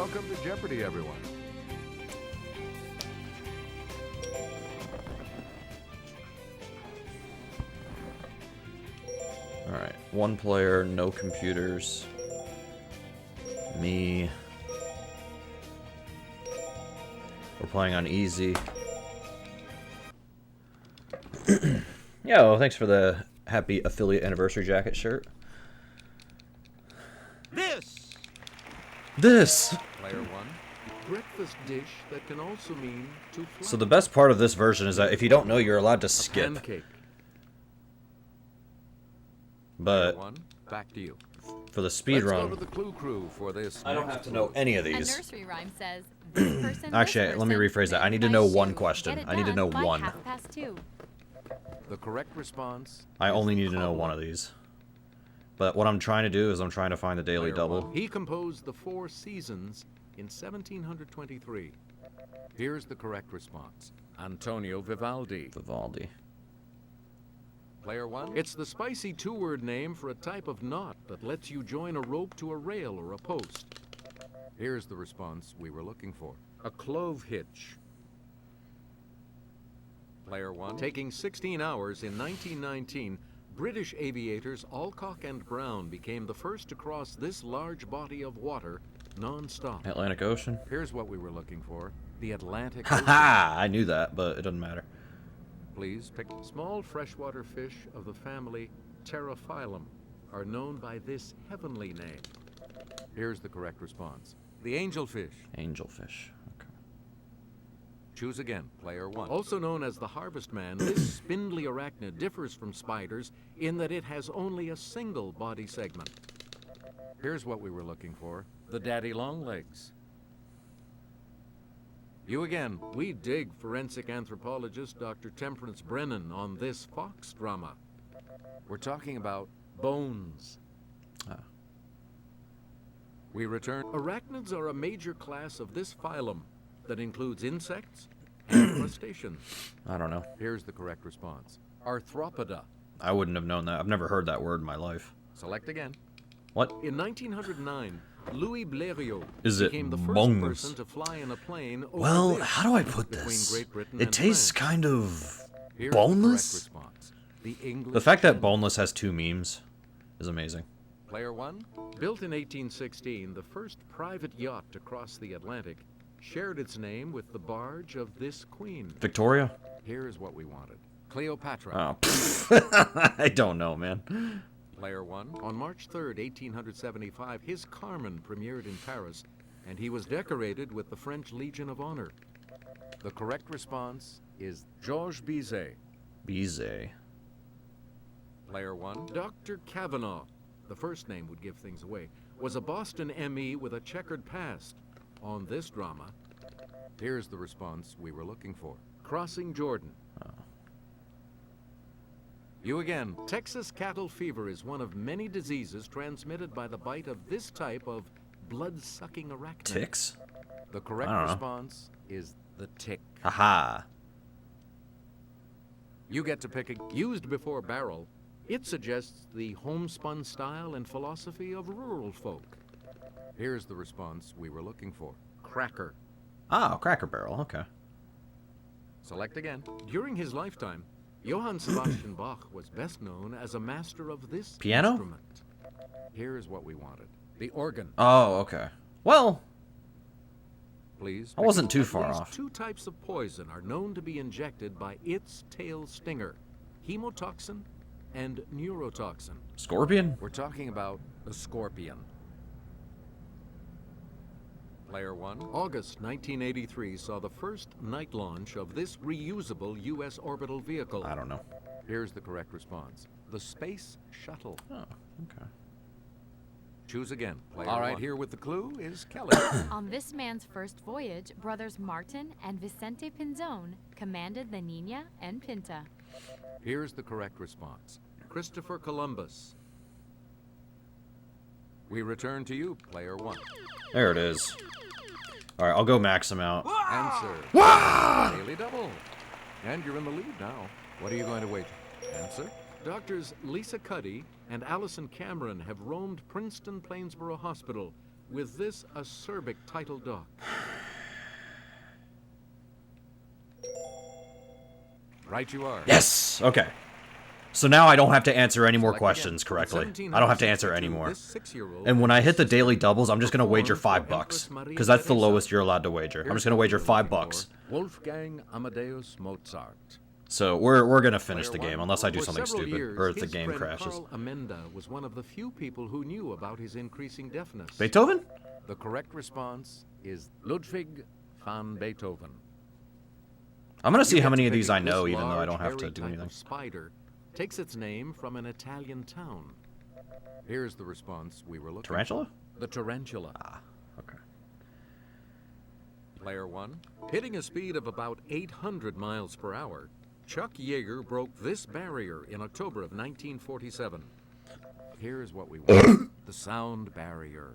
Welcome to Jeopardy, everyone. Alright, one player, no computers. Me. We're playing on easy. Yo, thanks for the happy affiliate anniversary jacket shirt. This! Player 1. Breakfast dish that can also mean to fly. So the best part of this version is that if you don't know, you're allowed to skip. Pancake. But Player 1, back to you. for the speed Let's run, go to the clue crew for this. I don't next have to know clue. any of A these. nursery rhyme says, this person, Actually, this let me person, rephrase that. I need to my know one shoe. question. Get it I need to done know by one. 2:30. The correct response. I is only the need to know color. one of these. But what I'm trying to do is I'm trying to find the daily Player double. 1. He composed the Four Seasons in 1723. Here's the correct response. Antonio Vivaldi. Vivaldi. Player 1. It's the spicy two-word name for a type of knot that lets you join a rope to a rail or a post. Here's the response we were looking for. A clove hitch. Player 1. Taking 16 hours in 1919, British aviators Alcock and Brown became the first to cross this large body of water non-stop. Atlantic Ocean. Here's what we were looking for. The Atlantic Ocean. Haha! I knew that, but it doesn't matter. Please pick. Small freshwater fish of the family Pterophyllum are known by this heavenly name. Here's the correct response. The angelfish. Angelfish. Okay. Choose again, player 1. Also known as the harvest man, this spindly arachnid differs from spiders in that it has only a single body segment. Here's what we were looking for. The daddy longlegs. You again. We dig forensic anthropologist Dr. Temperance Brennan on this Fox drama. We're talking about bones. Ah. We return. Arachnids are a major class of this phylum that includes insects and crustaceans. I don't know. Here's the correct response. Arthropoda. I wouldn't have known that. I've never heard that word in my life. Select again. What? In 1909, Louis Blériot Is it became the first bones? person to fly in a plane over Well, this how do I put between this? Great Britain It and tastes France. kind of Here's the correct boneless. response. The English The fact that Chimney. boneless has two memes is amazing. Player 1. Built in 1816, the first private yacht to cross the Atlantic shared its name with the barge of this queen. Victoria? Here's what we wanted. Cleopatra. Oh, I don't know, man. Player 1. On March 3rd, 1875, his Carmen premiered in Paris, and he was decorated with the French Legion of Honor. The correct response is Georges Bizet. Bizet. Player 1. Dr. Kavanaugh, the first name would give things away, was a Boston M.E. with a checkered past. On this drama, here's the response we were looking for. Crossing Jordan. Oh. You again. Texas cattle fever is one of many diseases transmitted by the bite of this type of blood-sucking arachnid. Ticks? The correct I don't know. response is the tick. Haha. You get to pick a used before barrel. It suggests the homespun style and philosophy of rural folk. Here's the response we were looking for. Cracker. Oh, Cracker Barrel. Okay. Select again. During his lifetime, Johann Sebastian Bach was best known as a master of this Piano? instrument. Here's what we wanted. The organ. Oh, okay. Well, Please. I wasn't too At far least off. 2 types of poison are known to be injected by its tail stinger. Hemotoxin and neurotoxin. Scorpion? We're talking about the scorpion. Player 1. August 1983 saw the first night launch of this reusable U.S. orbital vehicle. I don't know. Here's the correct response. The Space Shuttle. Oh, okay. Choose again. All right, here with the clue is Kelly. On this man's first voyage, brothers Martin and Vicente Pinzon commanded the Nina and Pinta. Here's the correct response. Christopher Columbus. We return to you, player 1. There it is. All right, I'll go max him out. Answer. Daily double. And you're in the lead now. What are you going to wager? Answer. Doctors Lisa Cuddy and Allison Cameron have roamed Princeton Plainsboro Hospital, with this acerbic title doc? Right you are. Yes! Okay. So now I don't have to answer any more Select questions again. correctly. I don't have to answer 1762, any more. this 6-year-old And when I hit the assistant daily doubles, I'm just going to wager performed for $5. Empress Maria Because that's the Theresa. lowest you're allowed to wager. I'm Here's just going to what wager we're $5. looking for. Wolfgang Amadeus Mozart. So we're going to finish the Player game, one. unless I do For something several stupid. years, Or if the his game friend crashes. Carl Amenda was one of the few people who knew about his increasing deafness. Beethoven? The correct response is Ludwig van Beethoven. I'm going to see You how get many to of pick these I this know, even though I large, don't have to hairy do type anything. of Spider takes its name from an Italian town. Here's the response we were looking Tarantula? for. The tarantula. Ah, okay. Player 1. Hitting a speed of about 800 miles per hour, Chuck Yeager broke this barrier in October of 1947. Here's what we want. The sound barrier.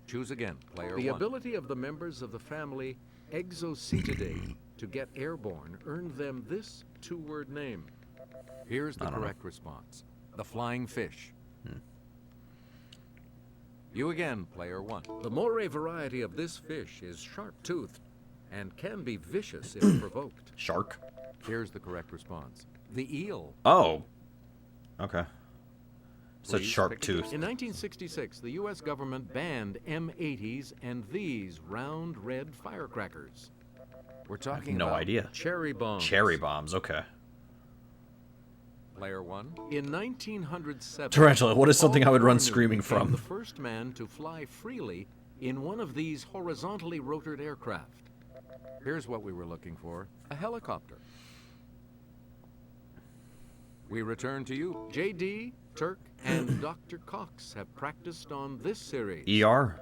Choose again, player the 1. The ability of the members of the family Exocetidae to get airborne earned them this two-word name. Here's the correct response. The flying fish. You again, player 1. The moray variety of this fish is sharp-toothed and can be vicious if provoked. Shark? Here's the correct response. The eel. Oh. Okay. Such Please sharp pick a- tooth. In 1966, the U.S. government banned M80s and these round red firecrackers. We're talking no about idea. cherry bombs. Cherry bombs, okay. Player 1. In 1907, Tarantula, what is something Paul I would run Cornu screaming became from? the first man to fly freely in one of these horizontally rotored aircraft. Here's what we were looking for. A helicopter. We return to you. J.D., Turk, and Dr. Cox have practiced on this series. ER?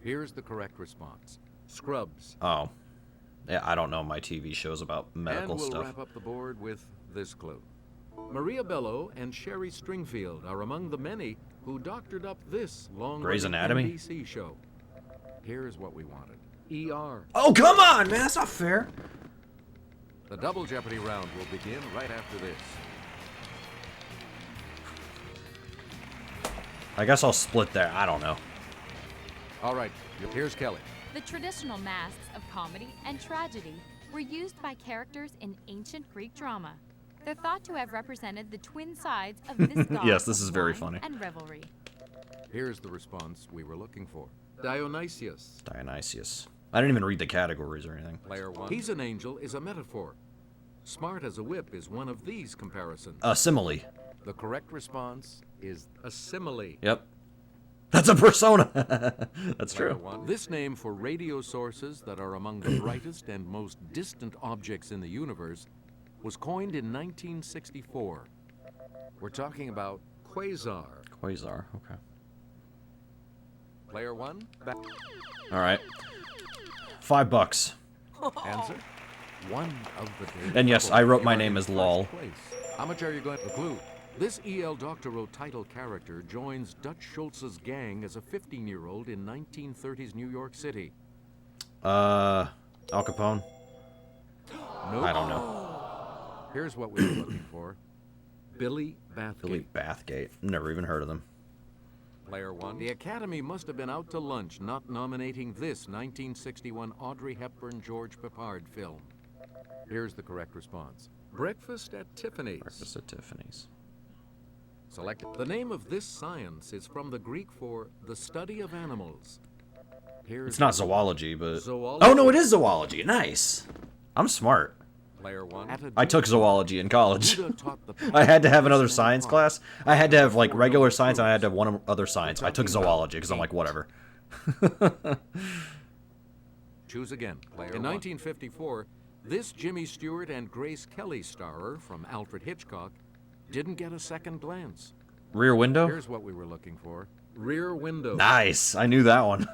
Here's the correct response. Scrubs. Oh. Yeah, I don't know my TV shows about medical And we'll stuff. wrap up the board with this clue. Maria Bello and Sherry Stringfield are among the many who doctored up this long Grey's Anatomy? NBC show. Here's what we wanted. ER. Oh, come on, man, that's not fair. The double Jeopardy round will begin right after this. I guess I'll split there. I don't know. All right, here's Kelly. The traditional masks of comedy and tragedy were used by characters in ancient Greek drama. They're thought to have represented the twin sides of this god Yes, this of is very wine funny. and revelry. Here's the response we were looking for. Dionysius. Dionysius. I didn't even read the categories or anything. Player 1. He's an angel is a metaphor. Smart as a whip is one of these comparisons. Simile. The correct response is a simile. Yep. That's a persona. That's Player true. 1. This name for radio sources that are among the brightest and most distant objects in the universe was coined in 1964. We're talking about quasar. Quasar, okay. Player 1, back. All right. $5. Answer. One of the daily And yes, double I wrote my are name in as first lol. place. How much are you going to clue? This E.L. Doctorow title character joins Dutch Schultz's gang as a 15-year-old in 1930s New York City. Al Capone? Nope. I don't know. Here's what we were looking for. Billy Bathgate. Billy Bathgate. Never even heard of them. Player 1. The Academy must have been out to lunch not nominating this 1961 Audrey Hepburn-George Peppard film. Here's the correct response. Breakfast at Tiffany's. Breakfast at Tiffany's. Selected. The name of this science is from the Greek for the study of animals. Here's It's not zoology, but... Zoology. Oh, no, it is zoology. Nice. I'm smart. Player 1. I took zoology in college. Buddha taught the I had to have another path science of class. I had to have, like, regular science, and I had to have one other science. I took zoology, because I'm like, whatever. Choose again. Player in 1954, this Jimmy Stewart and Grace Kelly starer from Alfred Hitchcock didn't get a second glance. Rear Window? Here's what we were looking for. Rear Window. Nice. I knew that one.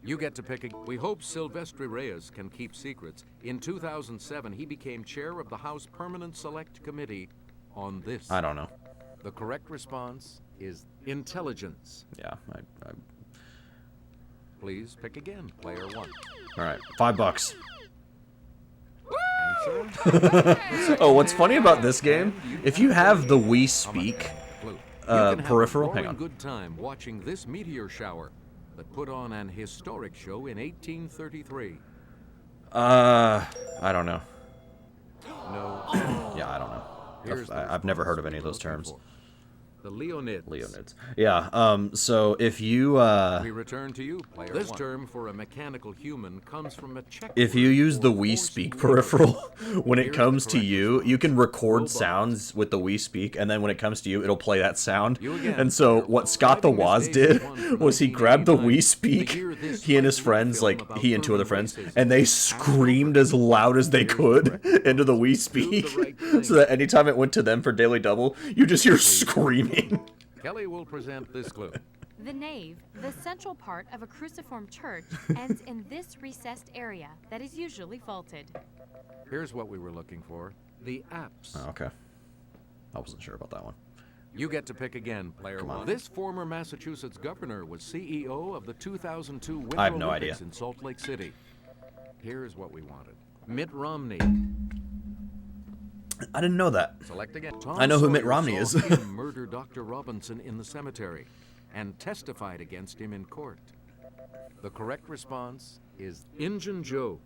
You get to pick a... We hope Silvestre Reyes can keep secrets. In 2007, he became chair of the House Permanent Select Committee on this. I don't know. The correct response is intelligence. Yeah. Please pick again. Player 1. All right. $5. Answer. Oh, what's funny about this game? If you have the Wii Speak, peripheral? You can Hang have a on. good time watching this meteor shower that put on an historic show in 1833. I don't know. No. Yeah, I don't know. Here's the I've never heard of response any of we were those looking terms. for. The Leonids. Leonids. Yeah, so if you, We return to you, player This term for a mechanical human comes from a Czech if you word use the for Wii forced Speak labor. peripheral, when it Here's the comes to correct you, response. you can record Robot. sounds with the Wii Speak, and then when it comes to you, it'll play that sound. You again, And so player what one. Scott the Driving Miss Woz Daisy did won from was he grabbed the 1989, Wii Speak, the year this he and his Spike Lee friends, film like about he and two other curbing friends, racism and they has screamed over. as loud as they Here's the could correct response. into the Wii Do Speak, the right thing. so that anytime it went to them for Daily Double, you just hear screaming. Kelly will present this clue. The nave, the central part of a cruciform church, ends in this recessed area that is usually vaulted. Here's what we were looking for. The apse. Oh, okay. I wasn't sure about that one. You get to pick again, player Come one. on. This former Massachusetts governor was CEO of the 2002 Winter I have no Olympics idea. in Salt Lake City. Here's what we wanted. Mitt Romney. I didn't know that. Select again. Tom I know who Mitt Sawyer Romney saw is. him murder Dr. Robinson in the cemetery and testified against him in court. The correct response is Injun Joe.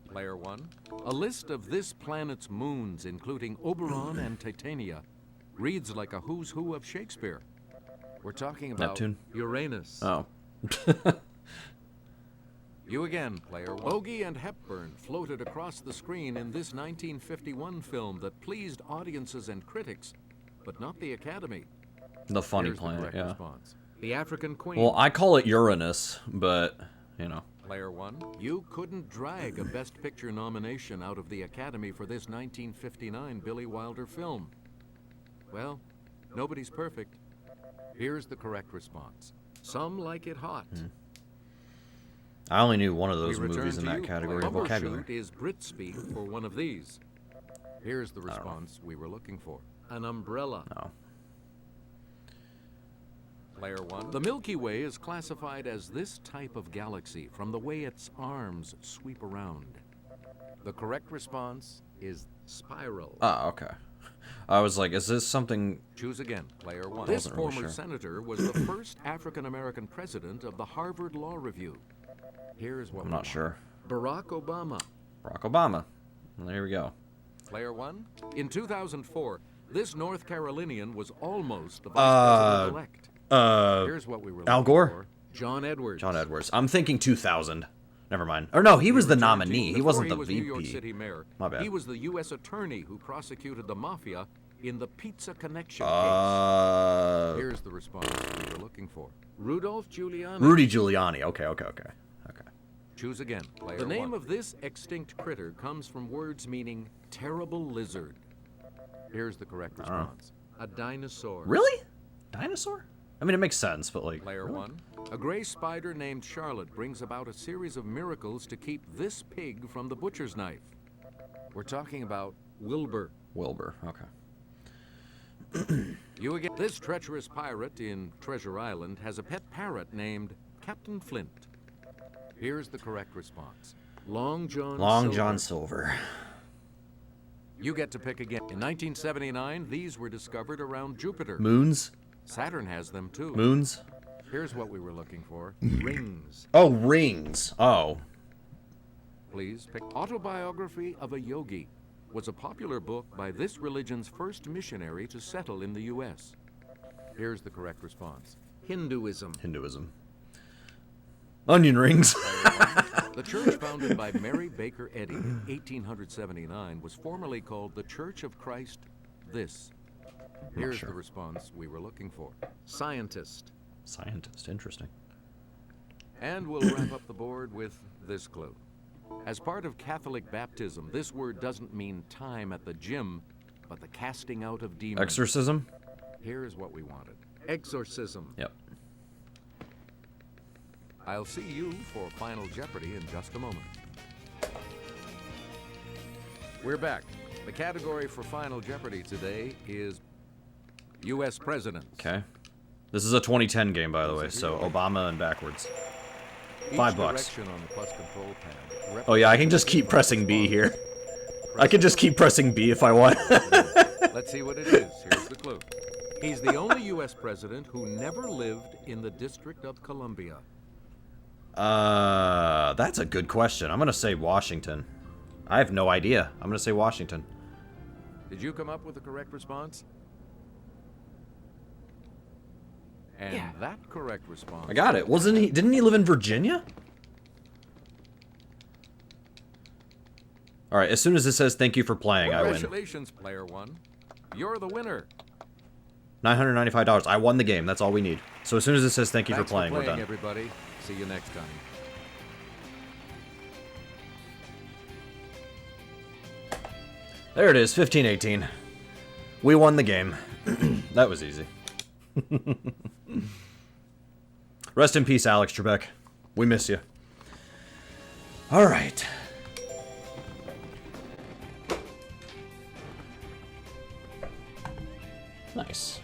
Player one. A list of this planet's moons, including Oberon and Titania, reads like a who's who of Shakespeare. We're talking about Neptune? Uranus. Oh. You again, player one. Bogey and Hepburn floated across the screen in this 1951 film that pleased audiences and critics, but not the Academy. The funny Here's the planet, correct yeah. response. The African Queen. Well, I call it Uranus, but, you know. Player one. You couldn't drag a Best Picture nomination out of the Academy for this 1959 Billy Wilder film. Well, nobody's perfect. Here's the correct response. Some like it hot. I only knew one of those We return movies in to that you, category player of one. vocabulary. Troubleshoot is Brit speak for one of these. Here's the response we were looking for. An umbrella. No. Player one. The Milky Way is classified as this type of galaxy from the way its arms sweep around. The correct response is spiral. Ah, okay. I was like, is this something... Choose again, player one. I This wasn't really former sure. senator was the first African-American president of the Harvard Law Review. Here's what I'm we not want. sure. Barack Obama. Barack Obama. Well, there we go. Player one. In 2004, this North Carolinian was almost the vice president-elect. Here's what we were Al looking Gore? for. John Edwards. John Edwards. I'm thinking 2000. Never mind. Or no, he was the returned to nominee. you. He wasn't the Before VP. He was New York City mayor. My bad. He was the U.S. attorney who prosecuted the mafia in the Pizza Connection case. Here's the response we were looking for. Rudolph Giuliani. Rudy Giuliani. Okay. Choose again. Player the name of this extinct critter comes from words meaning terrible lizard. Here's the correct response. A dinosaur. Really? Dinosaur? I mean, it makes sense, but like... Player really? one. A gray spider named Charlotte brings about a series of miracles to keep this pig from the butcher's knife. We're talking about Wilbur. Wilbur. Okay. You again. This treacherous pirate in Treasure Island has a pet parrot named Captain Flint. Here's the correct response. Long John Long Silver. John Silver. You get to pick again. In 1979, these were discovered around Jupiter. Moons? Saturn has them too. Moons? Here's what we were looking for. Rings. Oh, rings. Oh. Please pick. Autobiography of a Yogi was a popular book by this religion's first missionary to settle in the U.S. Here's the correct response. Hinduism. Hinduism. Onion rings. The church founded by Mary Baker Eddy in 1879 was formerly called the Church of Christ This. Here's sure. the response we were looking for. Scientist. Scientist. Interesting. And we'll wrap up the board with this clue. As part of Catholic baptism, this word doesn't mean time at the gym, but the casting out of demons. Exorcism? Here's what we wanted. Exorcism. Yep. I'll see you for Final Jeopardy in just a moment. We're back. The category for Final Jeopardy today is U.S. Presidents. Okay. This is a 2010 game, by the way, so Obama and backwards. Each $5. direction on the plus control pad Oh yeah, I can just keep pressing B here. I can just keep pressing B if I want. Let's Let's see what it is. Here's the clue. He's the only U.S. president who never lived in the District of Columbia. That's a good question. I'm gonna say Washington. I have no idea. I'm gonna say Washington. Did you come up with the correct response? And that correct response... I got it. Didn't he live in Virginia? Alright, as soon as it says thank you for playing, I win. Congratulations, player one. You're the winner. $995. I won the game. That's all we need. So as soon as it says thank you for playing, we're done. Everybody. See you next time. There it is, 15-18. We won the game. That was easy. Rest in peace, Alex Trebek. We miss you. All right. Nice.